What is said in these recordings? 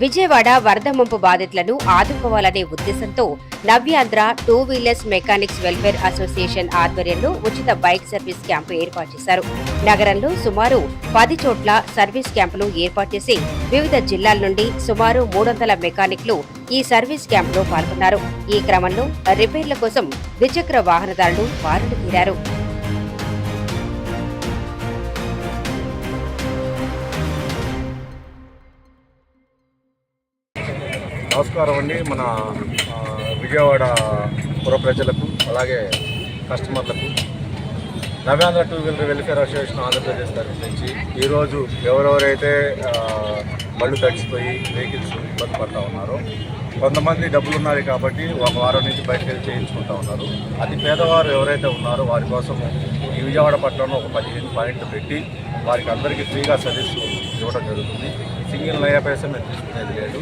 విజయవాడ వరద ముంపు బాధితులను ఆదుకోవాలనే ఉద్దేశంతో నవ్యాంధ్ర 2 వీలర్స్ మెకానిక్స్ వెల్ఫేర్ అసోసియేషన్ ఆధ్వర్యంలో ఉచిత బైక్ సర్వీస్ క్యాంపు ఏర్పాటు చేశారు. నగరంలో సుమారు 10 చోట్ల సర్వీస్ క్యాంపులు ఏర్పాటు చేసి వివిధ జిల్లాల నుండి సుమారు 300 మెకానిక్లు ఈ సర్వీస్ క్యాంపులో పాల్గొన్నారు. ఈ క్రమంలో రిపేర్ల కోసం ద్విచక్ర వాహనదారులు బారులు తీరారు. నమస్కారం అండి. మన విజయవాడ పుర ప్రజలకు అలాగే కస్టమర్లకు నవ్యాంధ్ర 2 వీలర్ వెల్ఫేర్ అసోసియేషన్ ఆంధ్రప్రదేశ్ తరఫు నుంచి ఈరోజు ఎవరెవరైతే బళ్ళు తడిచిపోయి వెహికల్స్ ఇబ్బంది పడుతూ ఉన్నారో, కొంతమంది డబ్బులు ఉన్నారు కాబట్టి ఒక వారం నుంచి బయటకు వెళ్ళి చేయించుకుంటూ ఉన్నారు. అతి పేదవారు ఎవరైతే ఉన్నారో వారి కోసం ఈ విజయవాడ పట్టణంలో ఒక 15 పాయింట్లు పెట్టి వారికి అందరికీ ఫ్రీగా సర్వీస్ ఇవ్వడం జరుగుతుంది. సింగిల్ నయా పైసా మేము తీసుకునేది లేదు.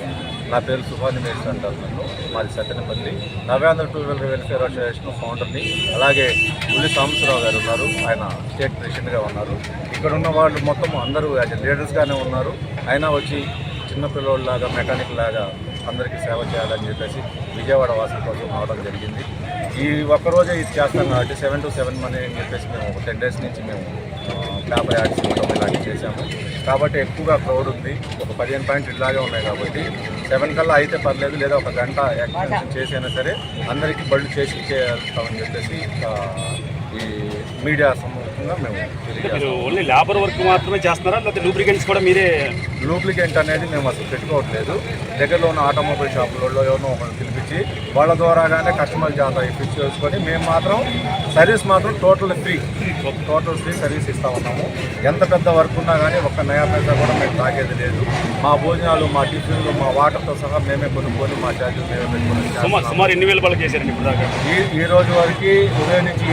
నా పేరు సుభాని మేష్ అంటారు. నన్ను మాది సత్యనపల్లి. నవ్యాంధ్ర 2 వీలర్ వెల్ఫేర్ అసోసియేషన్ ఫౌండర్ని. అలాగే ఉల్లి సాంబశివరావు గారు ఉన్నారు, ఆయన స్టేట్ ప్రెసిడెంట్గా ఉన్నారు. ఇక్కడ ఉన్న వాళ్ళు మొత్తం అందరూ లీడర్స్గానే ఉన్నారు. అయినా వచ్చి చిన్నపిల్లలాగా మెకానిక్ లాగా అందరికీ సేవ చేయాలని చెప్పేసి విజయవాడ వాసుల కోసం రావడం జరిగింది. ఈ ఒక్కరోజే ఇది చేస్తాం కాబట్టి 7 to 7 మనీ అని చెప్పేసి మేము ఒక 10 days నుంచి మేము పేపర్ యాడ్స్ ఇలాంటివి చేశాము. కాబట్టి ఎక్కువగా క్రౌడ్ ఉంది. ఒక 15 పాయింట్లు ఇలాగే ఉన్నాయి కాబట్టి 7 కల్లా అయితే పర్లేదు, లేదా ఒక గంట యాక్టివేషన్ చేసైనా సరే అందరికీ బళ్ళు చేసి ఇచ్చేస్తామని చెప్పేసి ఈ మీడియా సముఖంగా మేము ఓన్లీ లేబర్ వర్క్ మాత్రమే చేస్తున్నారా, లేకపోతే లూబ్రికెంట్స్ కూడా మీరే? లూబ్రికెంట్ అనేది మేము అసలు పెట్టుకోవట్లేదు. దగ్గరలో ఉన్న ఆటోమొబైల్ షాపులలో ఎవరినో ఒకరిని పిలిపించి వాళ్ళ ద్వారాగానే కస్టమర్ జాతా ఇప్పించి చేసుకొని మేము మాత్రం సర్వీస్ మాత్రం టోటల్ ఫ్రీ సర్వీస్ ఇస్తూ ఉన్నాము. ఎంత పెద్ద వర్క్ ఉన్నా కానీ ఒక్క నయా పైసా కూడా మేము తాగేది లేదు. మా భోజనాలు, మా టిఫిన్లు, మా వాటర్తో సహా మేమే కొనుక్కొని మా ఛార్జీలు మేమే పెట్టుకుని సుమారు ఎన్ని వేల బళ్ళు చేశారండి ఇప్పుడు దాకా? ఈ రోజు వరకు ఉదయం నుంచి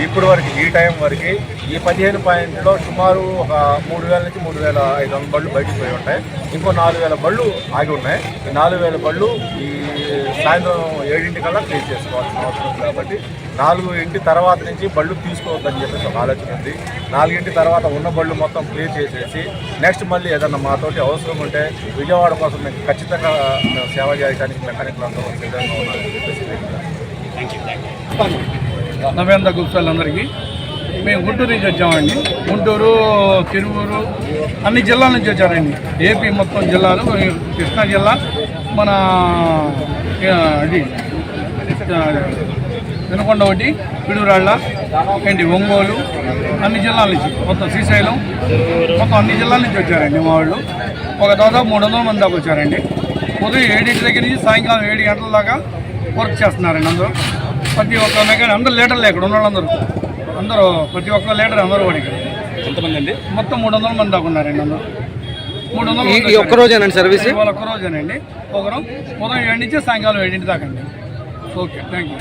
ఇప్పుడు వరకు ఈ టైం వరకు ఈ 15 పాయింట్లో సుమారు ఒక 3,000 నుంచి 3,500 బళ్ళు బయటకు పోయి ఉంటాయి. ఇంకో 4,000 బళ్ళు ఆగి ఉన్నాయి. ఈ 4,000 బళ్ళు ఈ సాయంత్రం 7 కల్లా క్లీన్ చేసుకోవాల్సిన అవసరం ఉంది. కాబట్టి 4 తర్వాత నుంచి బళ్ళు తీసుకోవద్దని చెప్పేసి ఒక ఆలోచన ఉంది. 4 తర్వాత ఉన్న బళ్ళు మొత్తం క్లియర్ చేసేసి నెక్స్ట్ మళ్ళీ ఏదన్నా మాతోటి అవసరం ఉంటే విజయవాడ కోసం మేము ఖచ్చితంగా సేవ చేయడానికి మెకానిక్లు అందరూ సిద్ధంగా ఉన్నారని చెప్పేసి నవ్యాంధ్ర గుప్సాలందరికీ మేము గుంటూరు నుంచి వచ్చామండి. గుంటూరు, తిరువూరు అన్ని జిల్లాల నుంచి వచ్చారండి. ఏపీ మొత్తం జిల్లాలు, కృష్ణా జిల్లా, మన ఇది వినకొండ ఒకటి, పిడుగురాళ్ళ ఏంటి, ఒంగోలు, అన్ని జిల్లాల నుంచి మొత్తం శ్రీశైలం మొత్తం అన్ని జిల్లాల నుంచి వచ్చారండి. మా వాళ్ళు ఒక దాదాపు 300 మంది దాకా వచ్చారండి. ఉదయం 7 దగ్గర నుంచి సాయంకాలం 7 గంటల దాకా వర్క్ చేస్తున్నారండి. అందరూ ప్రతి ఒక్క మెకానిక్ అందరూ లీటర్లు ఇక్కడ ఉన్న వాళ్ళందరూ ప్రతి ఒక్క లీటర్ అందరూ కూడా ఇక్కడ ఎంతమంది అండి? మొత్తం 300 మంది దాకా ఉన్నారండి. అందరూ 300 మంది ఒక్కరోజేనండి సర్వీస్? ఇవాళ ఒక్కరోజేనండి. ఉదయం 7 నుంచి సాయంకాలం 7 దాకా అండి. Okay, thank you.